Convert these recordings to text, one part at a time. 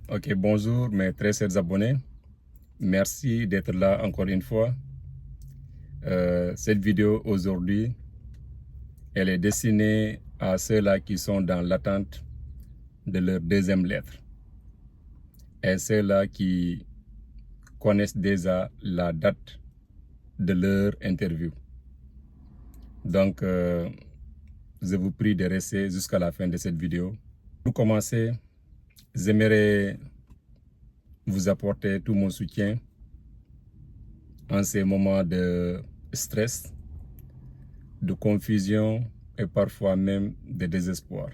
Ok, bonjour mes très chers abonnés. Merci d'être là encore une fois. Cette vidéo aujourd'hui, elle est destinée à ceux-là qui sont dans l'attente de leur deuxième lettre et ceux-là qui connaissent déjà la date de leur interview. Donc, je vous prie de rester jusqu'à la fin de cette vidéo. Pour commencer, j'aimerais vous apporter tout mon soutien en ces moments de stress, de confusion et parfois même de désespoir.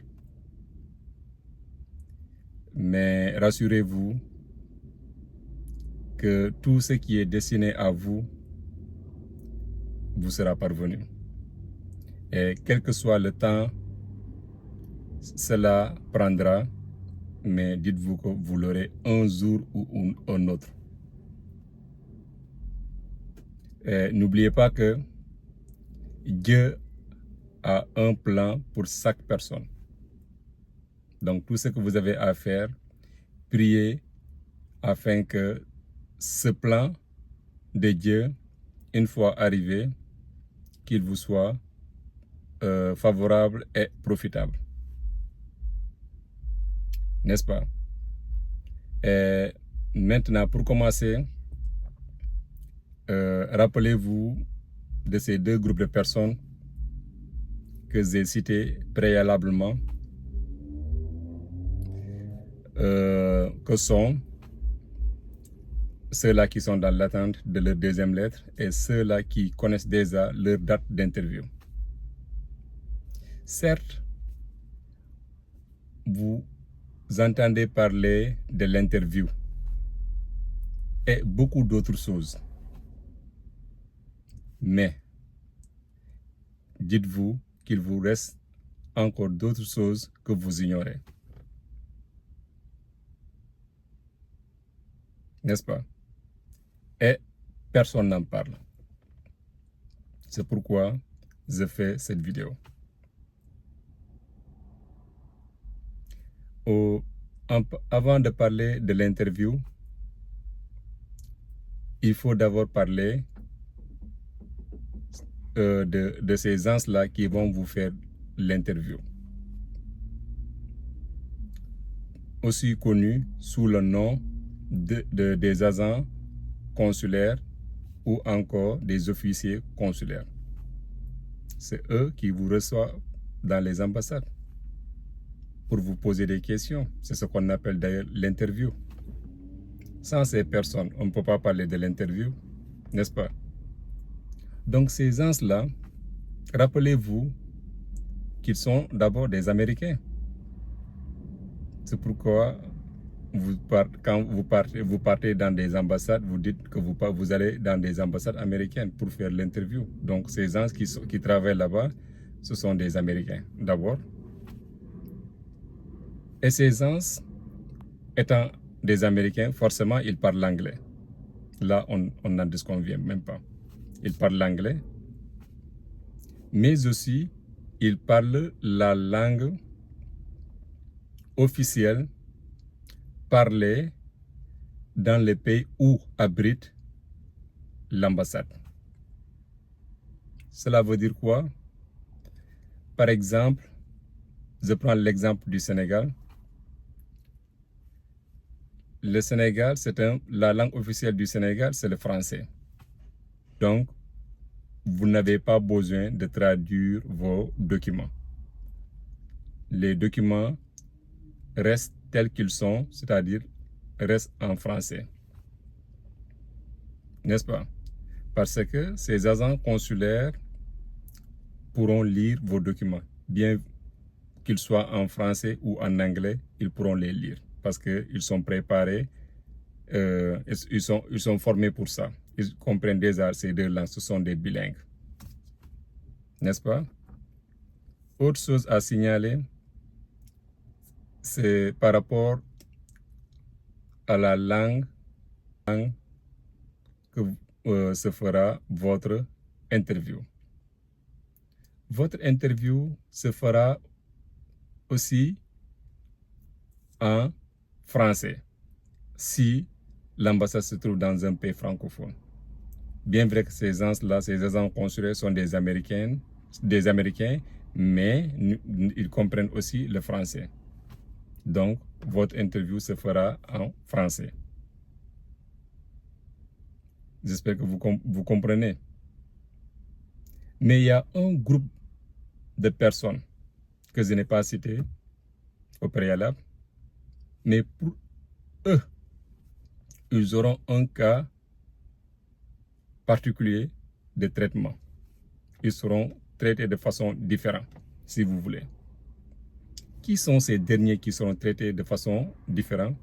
Mais rassurez-vous que tout ce qui est destiné à vous vous sera parvenu. Et quel que soit le temps, cela prendra, mais dites-vous que vous l'aurez un jour ou un autre. N'oubliez pas que Dieu a un plan pour chaque personne. Donc tout ce que vous avez à faire, priez afin que ce plan de Dieu, une fois arrivé, qu'il vous soit favorable et profitable. N'est-ce pas? Et maintenant, pour commencer, rappelez-vous de ces deux groupes de personnes que j'ai cités préalablement, que sont ceux-là qui sont dans l'attente de leur deuxième lettre et ceux-là qui connaissent déjà leur date d'interview. Certes, vous entendez parler de l'interview et beaucoup d'autres choses. Mais dites-vous qu'il vous reste encore d'autres choses que vous ignorez. N'est-ce pas? Et personne n'en parle. C'est pourquoi je fais cette vidéo. Avant de parler de l'interview, il faut d'abord parler de ces gens-là qui vont vous faire l'interview. Aussi connus sous le nom des agents consulaires ou encore des officiers consulaires. C'est eux qui vous reçoivent dans les ambassades pour vous poser des questions. C'est ce qu'on appelle d'ailleurs l'interview. Sans ces personnes, on ne peut pas parler de l'interview, n'est-ce pas? Donc ces gens-là, rappelez-vous qu'ils sont d'abord des Américains. C'est pourquoi quand vous partez dans des ambassades, vous dites que vous allez dans des ambassades américaines pour faire l'interview. Donc ces gens qui travaillent là-bas, ce sont des Américains d'abord. Et ces gens, étant des Américains, forcément, ils parlent l'anglais. Là, on n'en disconvient même pas. Ils parlent l'anglais, mais aussi, ils parlent la langue officielle parlée dans les pays où abrite l'ambassade. Cela veut dire quoi? Par exemple, je prends l'exemple du Sénégal. Le Sénégal, la langue officielle du Sénégal, c'est le français. Donc, vous n'avez pas besoin de traduire vos documents. Les documents restent tels qu'ils sont, c'est-à-dire restent en français. N'est-ce pas? Parce que ces agents consulaires pourront lire vos documents. Bien qu'ils soient en français ou en anglais, ils pourront les lire. Parce qu'ils sont préparés, ils sont formés pour ça. Ils comprennent déjà ces deux langues, ce sont des bilingues. N'est-ce pas? Autre chose à signaler, c'est par rapport à la langue que se fera votre interview. Votre interview se fera aussi en français. si l'ambassade se trouve dans un pays francophone. Bien vrai que ces gens-là, ces agents consulaires sont des Américains, mais ils comprennent aussi le français. Donc, votre interview se fera en français. J'espère que vous comprenez. Mais il y a un groupe de personnes que je n'ai pas cité au préalable, mais pour eux, ils auront un cas particulier de traitement. Ils seront traités de façon différente, si vous voulez. Qui sont ces derniers qui seront traités de façon différente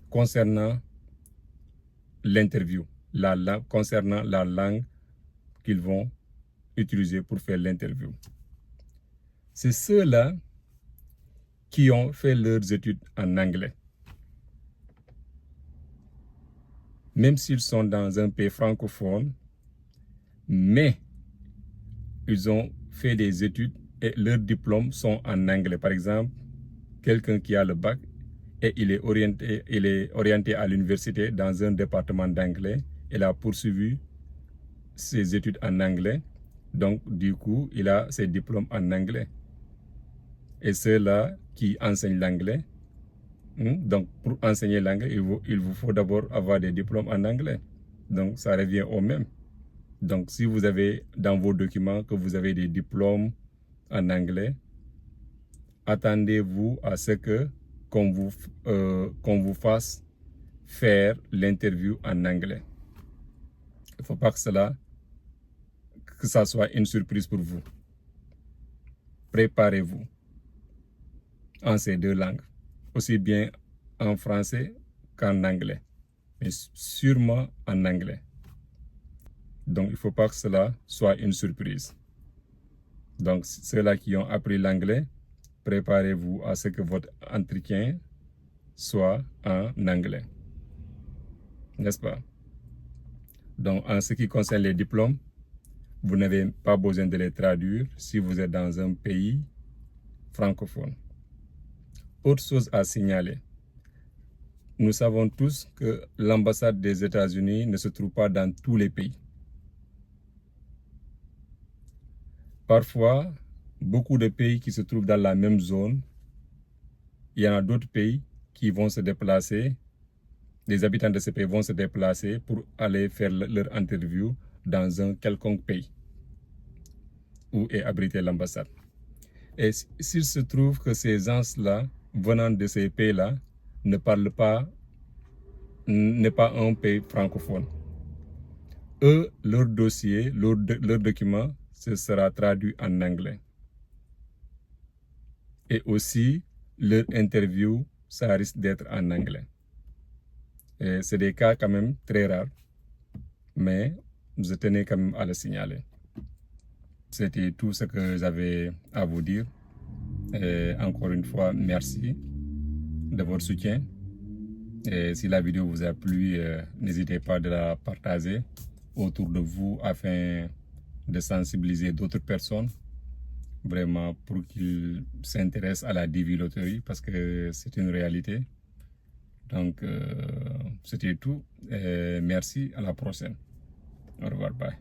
concernant l'interview, concernant la langue qu'ils vont utiliser pour faire l'interview? C'est ceux-là qui ont fait leurs études en anglais. Même s'ils sont dans un pays francophone, mais ils ont fait des études et leurs diplômes sont en anglais. Par exemple, quelqu'un qui a le bac et il est orienté à l'université dans un département d'anglais. Il a poursuivi ses études en anglais. Donc, du coup, il a ses diplômes en anglais. Et ceux-là qui enseignent l'anglais, donc pour enseigner l'anglais, il vous faut d'abord avoir des diplômes en anglais. Donc, ça revient au même. Donc, si vous avez dans vos documents que vous avez des diplômes en anglais, attendez-vous à ce qu'on vous fasse faire l'interview en anglais. Il ne faut pas que ça soit une surprise pour vous. Préparez-vous en ces deux langues, aussi bien en français qu'en anglais, mais sûrement en anglais. Donc, il ne faut pas que cela soit une surprise. Donc, ceux-là qui ont appris l'anglais, préparez-vous à ce que votre entretien soit en anglais. N'est-ce pas? Donc, en ce qui concerne les diplômes, vous n'avez pas besoin de les traduire si vous êtes dans un pays francophone. Autre chose à signaler, nous savons tous que l'ambassade des États-Unis ne se trouve pas dans tous les pays. Parfois, beaucoup de pays qui se trouvent dans la même zone, il y en a d'autres pays qui vont se déplacer, les habitants de ces pays vont se déplacer pour aller faire leur interview dans un quelconque pays où est abritée l'ambassade. Et s'il se trouve que ces gens-là, venant de ces pays-là, n'est pas un pays francophone, eux, leur dossier, leur document, ce sera traduit en anglais. Et aussi, leur interview, ça risque d'être en anglais. C'est des cas quand même très rares, mais je tenais quand même à le signaler. C'était tout ce que j'avais à vous dire. Et encore une fois, merci de votre soutien. Et si la vidéo vous a plu, n'hésitez pas de la partager autour de vous afin de sensibiliser d'autres personnes, vraiment pour qu'ils s'intéressent à la DV Lottery parce que c'est une réalité. Donc, c'était tout. Et merci, à la prochaine. Au revoir, bye.